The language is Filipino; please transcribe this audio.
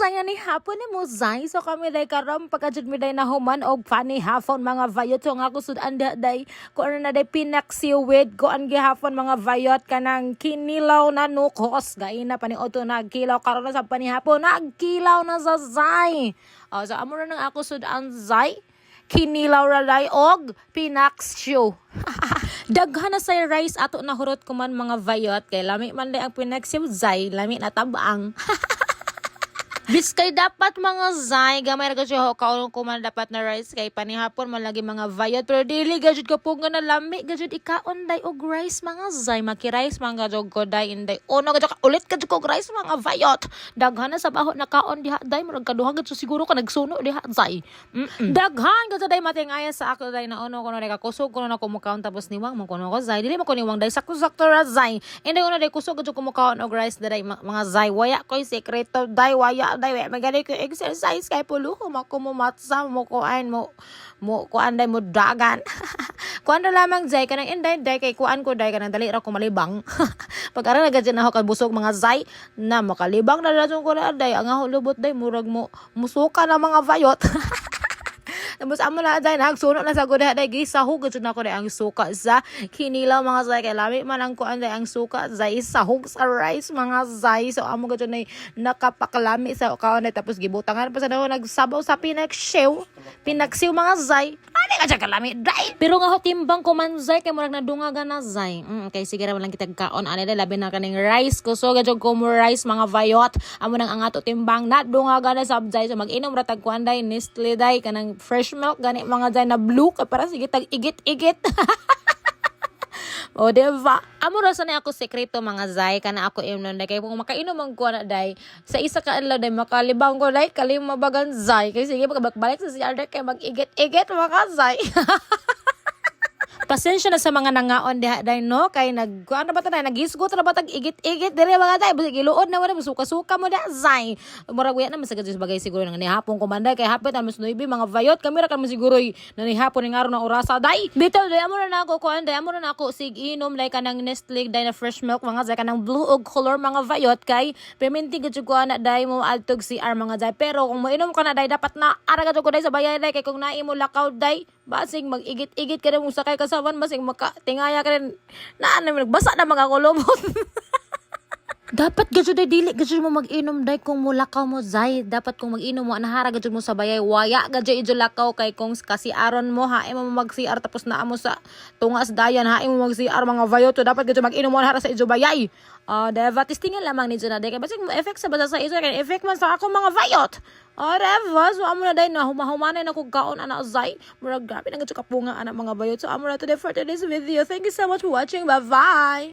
saya ni hapon ni mo zay so kami day karam pagkajud mi day nahuman og funny hapon mga vayot so nga kusud anda day ko ano na day pinaksiwid ko ang gihapon mga vayot kanang kinilaw na nukos gaina pa ni oto nagkilaw karon na sa panihapon nagkilaw na sa zay. So amo na nang ako sud ang zay kinilaw ra day og pinaksyo. Daghan na say rice ato na hurot ko man mga vayot kay lami man day ang pinaksiw zay lami na tabang. Biskay dapat mga zay gamay ra kasi kaon ko man dapat na rice kay panihapon man lagi mga vayot pero dili gajud ka po nga na lami gajud ikaon day og rice mga zay maki-rice mga jog ko day inday ono gajud ka ulit gajud ko rice mga vayot daghan na sa baho na kaon diha day murag kaduha gajud siguro ka nagsuno diha zay. Daghan gajud day matingaya sa ako day na ono kuno ka kusog kuno na ko mo kaon tapos niwang mo kuno ko zay dili mo ko niwang day sakto ra zay inday ono day kusog gajud ko mo kaon og rice day mga zay waya koy sekreto day waya day magani ko exercise kay puluho mako mo matsa mo kuan mo kuan day mo dagan. Kuan ra lamang zay kanang inday day kay kuan ko day kanang dali ra ko malibang. Pag ara nagajud na ako kabusog mga zay na makalibang na rason ko na day ang lubot day murag mo musuka na mga vayot. Tapos amo na day nagsuno na sa guda day gisahog gud na ko day ang suka sa kinilaw mga zay kay lami man ang kuan day ang suka zay sahog sa rice mga zay so amo gud na nakapakalami sa kaon tapos gibutangan pa sa daw nagsabaw sa pinaksiw mga zay ani ka kalami day pero nga timbang ko man zay kay murag nadungagan na zay kay sige ra man lang kitag kaon ani day labi na kaning rice ko so gajud ko mo rice mga vayot amo nang ang ato timbang nadungagan na sab zay so mag-inom ra tag kuan day Nestle day kanang fresh milk gani mga dyan na blue kay para sige tag igit-igit. O diba? Amo ra sa na ako sekreto mga zay kana ako imnon day kay kung makainom ang kuan na day sa isa ka adlaw day makalibang ko day kalimabagan zay kay sige pagabalik sa CR kay mag-igit-igit mga zay. Pasensya na sa mga nangaon diha day no kay nagkuan na ba ta nagisgot na ba tag igit-igit dire mga day busig iluod na wala suka-suka mo diha zay murag uya na masagad bagay siguro nang nihapon ko manday kay hapit ang mas noibi mga vayot kamera kan mo siguro na nihapon ning araw na orasa day bitaw day amo na ako kuan day amo na ako sig inom like kanang Nestle day na fresh milk mga zay kanang blue og color mga vayot kay perminti gud ko na day mo altog CR mga zay pero kung moinom ka na day dapat na ara gud ko day sa bayay day kay kung naimo lakaw day basig mag-igit-igit ka mo sakay kasawan basig makatingaya ka rin na nagbasa na mga kulubot. Dapat gajud day dili gajud mo mag-inom day kung mulakaw mo zay dapat kung mag-inom mo anahara gajud mo sa bayay waya gajud ijo lakaw kay kung kasi aron mo hae mo mag-CR tapos naa mo sa tungas dayan hae mo mag-CR mga vayot dapat gajud mag-inom mo anahara sa ijo bayay. Deva testingan lamang ni jud day kay basig mo effect sa basa sa ijo kay effect man sa ako mga vayot. Deva so amo na day na humahumanay na kog kaon ana zay murag grabe na gajud kapunga ana mga vayot so amo na today for today's video. Thank you so much for watching. Bye bye.